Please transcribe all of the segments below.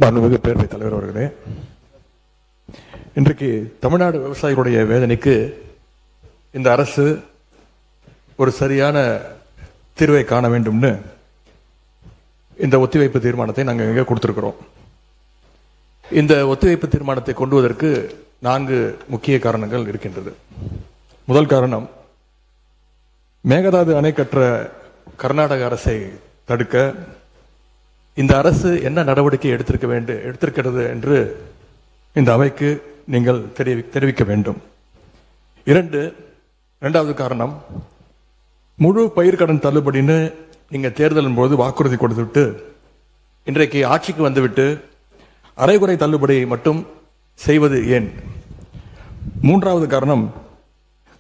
மாண்புமிகு பேரவைத் தலைவர் அவர்களே, இன்றைக்கு தமிழ்நாடு விவசாயிகளுடைய வேதனைக்கு இந்த அரசு ஒரு சரியான தீர்வை காண வேண்டும்னு இந்த ஒத்திவைப்பு தீர்மானத்தை நாங்கள் இங்கே கொடுத்திருக்கிறோம். இந்த ஒத்திவைப்பு தீர்மானத்தை கொண்டு வருவதற்கு 4 முக்கிய காரணங்கள் இருக்கின்றது. முதல் காரணம், மேகதாது அணை கட்டுற கர்நாடக அரசை தடுக்க இந்த அரசு என்ன நடவடிக்கை எடுத்திருக்கிறது என்று இந்த அவைக்கு நீங்கள் தெரிவிக்க வேண்டும். இரண்டாவது காரணம், முழு பயிர்க்கடன் தள்ளுபடின்னு நீங்க தேர்தலின் போது வாக்குறுதி கொடுத்துவிட்டு இன்றைக்கு ஆட்சிக்கு வந்துவிட்டு அரைகுறை தள்ளுபடி மட்டும் செய்வது ஏன்? மூன்றாவது காரணம்,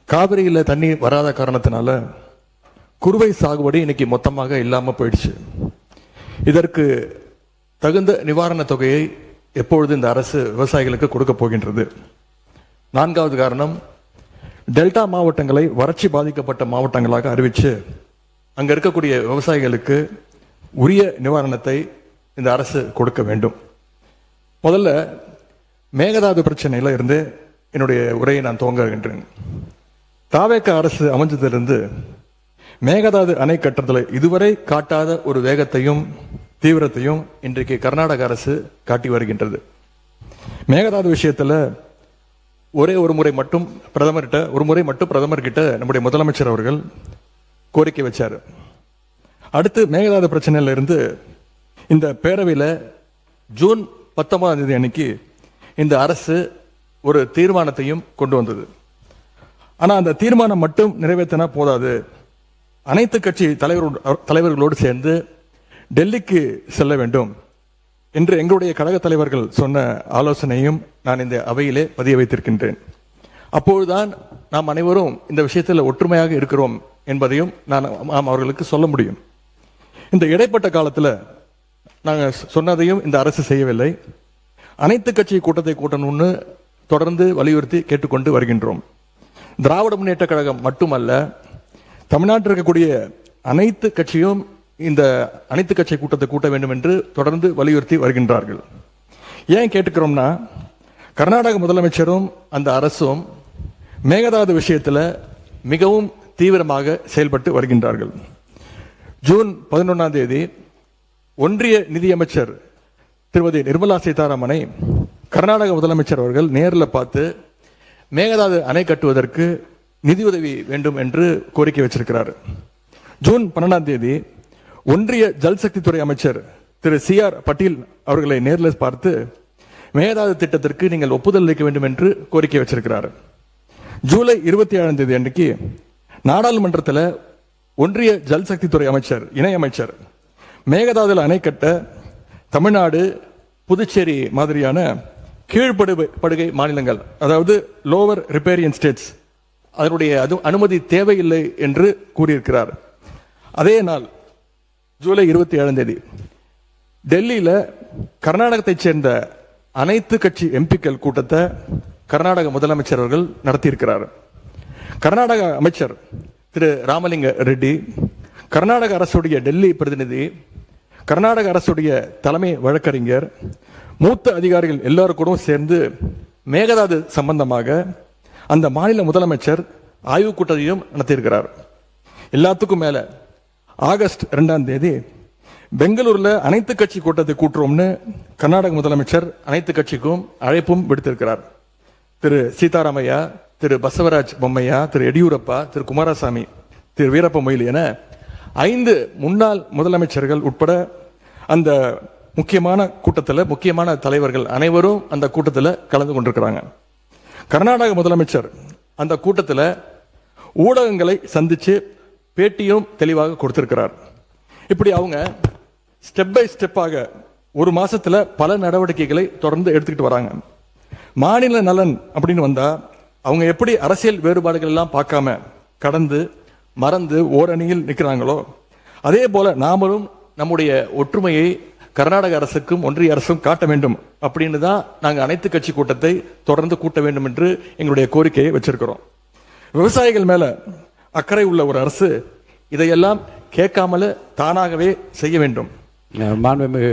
காவிரியில் தண்ணி வராத காரணத்தினால குறுவை சாகுபடி இன்னைக்கு மொத்தமாக இல்லாம போயிடுச்சு. இதற்கு தகுந்த நிவாரண தொகையை எப்பொழுது இந்த அரசு விவசாயிகளுக்கு கொடுக்க போகின்றது? நான்காவது காரணம், டெல்டா மாவட்டங்களை வறட்சி பாதிக்கப்பட்ட மாவட்டங்களாக அறிவித்து அங்க இருக்கக்கூடிய விவசாயிகளுக்கு உரிய நிவாரணத்தை இந்த அரசு கொடுக்க வேண்டும். முதல்ல மேகதாது பிரச்சனையில இருந்து என்னுடைய உரையை நான் துவங்குகின்றேன். தாவேக அரசு அமைஞ்சதிலிருந்து மேகதாது அணை கட்டுறதுல இதுவரை காட்டாத ஒரு வேகத்தையும் தீவிரத்தையும் இன்றைக்கு கர்நாடக அரசு காட்டி வருகின்றது. மேகதாது விஷயத்துல ஒரு முறை மட்டும் பிரதமர் கிட்ட நம்முடைய முதலமைச்சர் அவர்கள் கோரிக்கை வச்சாரு. அடுத்து மேகதாது பிரச்சனையில இருந்து இந்த பேரவையில ஜூன் 19ஆம் தேதி அன்னைக்கு இந்த அரசு ஒரு தீர்மானத்தையும் கொண்டு வந்தது. ஆனா அந்த தீர்மானம் மட்டும் நிறைவேற்றினா போதாது, அனைத்து கட்சி தலைவர்களோடு சேர்ந்து டெல்லிக்கு செல்ல வேண்டும் என்று எங்களுடைய கழக தலைவர்கள் சொன்ன ஆலோசனையும் நான் இந்த அவையிலே பதிய வைத்திருக்கின்றேன். அப்பொழுதுதான் நாம் அனைவரும் இந்த விஷயத்தில் ஒற்றுமையாக இருக்கிறோம் என்பதையும் நாம் அவர்களுக்கு சொல்ல முடியும். இந்த இடைப்பட்ட காலத்தில் நாங்கள் சொன்னதையும் இந்த அரசு செய்யவில்லை. அனைத்து கட்சி கூட்டத்தை கூட்டணும்னு தொடர்ந்து வலியுறுத்தி கேட்டுக்கொண்டு வருகின்றோம். திராவிட முன்னேற்ற கழகம் மட்டுமல்ல, தமிழ்நாட்டில் இருக்கக்கூடிய அனைத்து கட்சியும் இந்த அனைத்து கட்சி கூட்டத்தை கூட்ட வேண்டும் என்று தொடர்ந்து வலியுறுத்தி வருகின்றார்கள். ஏன் கேட்டுக்கிறோம்னா, கர்நாடக முதலமைச்சரும் அந்த அரசும் மேகதாது விஷயத்தில் மிகவும் தீவிரமாக செயல்பட்டு வருகின்றார்கள். ஜூன் 11ஆம் தேதி ஒன்றிய நிதியமைச்சர் திருமதி நிர்மலா சீதாராமனை கர்நாடக முதலமைச்சர் அவர்கள் நேரில் பார்த்து மேகதாது அணை கட்டுவதற்கு நிதியுதவி வேண்டும் என்று கோரிக்கை வச்சிருக்கிறார். ஜூன் 12ஆம் தேதி ஒன்றிய ஜல்சக்தி துறை அமைச்சர் திரு CR பட்டீல் அவர்களை நேரில் பார்த்து மேகதாது திட்டத்திற்கு நீங்கள் ஒப்புதல் அளிக்க வேண்டும் என்று கோரிக்கை வச்சிருக்கிறார். ஜூலை 27ஆம் தேதி அன்றைக்கு நாடாளுமன்றத்தில் ஒன்றிய ஜல்சக்தி துறை அமைச்சர் இணையமைச்சர் மேகதாதுல அணை கட்ட தமிழ்நாடு, புதுச்சேரி மாதிரியான கீழ்ப்படுகை மாநிலங்கள், அதாவது லோவர் ரிப்பேரியன் ஸ்டேட்ஸ், அதனுடைய அனுமதி தேவையில்லை என்று கூறியிருக்கிறார். அதே நாள் ஜூலை 27ஆம் தேதி டெல்லியில கர்நாடகத்தைச் சேர்ந்த அனைத்து கட்சி எம்பிக்கள் கூட்டத்தை கர்நாடக முதலமைச்சர் அவர்கள் நடத்தியிருக்கிறார். கர்நாடக அமைச்சர் திரு ராமலிங்க ரெட்டி, கர்நாடக அரசுடைய டெல்லி பிரதிநிதி, கர்நாடக அரசுடைய தலைமை வழக்கறிஞர், மூத்த அதிகாரிகள் எல்லாரும் கூட சேர்ந்து மேகதாது சம்பந்தமாக அந்த மாநில முதலமைச்சர் ஆய்வுக் கூட்டத்தையும் நடத்தியிருக்கிறார். எல்லாத்துக்கும் மேல ஆகஸ்ட் 2ஆம் தேதி பெங்களூர்ல அனைத்து கட்சி கூட்டத்தை கூட்டுறோம்னு கர்நாடக முதலமைச்சர் அனைத்து கட்சிக்கும் அழைப்பும் விடுத்திருக்கிறார். திரு சீதாராமையா, திரு பசவராஜ் பொம்மையா, திரு எடியூரப்பா, திரு குமாரசாமி, திரு வீரப்ப மொய்லி என 5 முன்னாள் முதலமைச்சர்கள் உட்பட அந்த முக்கியமான கூட்டத்தில் முக்கியமான தலைவர்கள் அனைவரும் அந்த கூட்டத்தில் கலந்து கொண்டிருக்கிறாங்க. கர்நாடக முதலமைச்சர் அந்த கூட்டத்தில் ஊடகங்களை சந்திச்சு பேட்டியும் தெளிவாக கொடுத்திருக்கிறார். இப்படி அவங்க ஸ்டெப் பை ஸ்டெப்பாக ஒரு மாசத்துல பல நடவடிக்கைகளை தொடர்ந்து எடுத்துக்கிட்டு வராங்க. மாநில நலன் அப்படின்னு வந்தா அவங்க எப்படி அரசியல் வேறுபாடுகள் எல்லாம் பார்க்காம கடந்து மறந்து ஓரணியில் நிற்கிறாங்களோ, அதே போல நாமளும் நம்முடைய ஒற்றுமையை கர்நாடக அரசுக்கும் ஒன்றிய அரசும் காட்ட வேண்டும் அப்படின்னு தான் நாங்கள் அனைத்து கட்சி கூட்டத்தை தொடர்ந்து கூட்ட வேண்டும் என்று எங்களுடைய கோரிக்கையை வச்சிருக்கிறோம். விவசாயிகள் மேல அக்கறை உள்ள ஒரு அரசு இதையெல்லாம் கேட்காமல தானாகவே செய்ய வேண்டும். மாண்புமிகு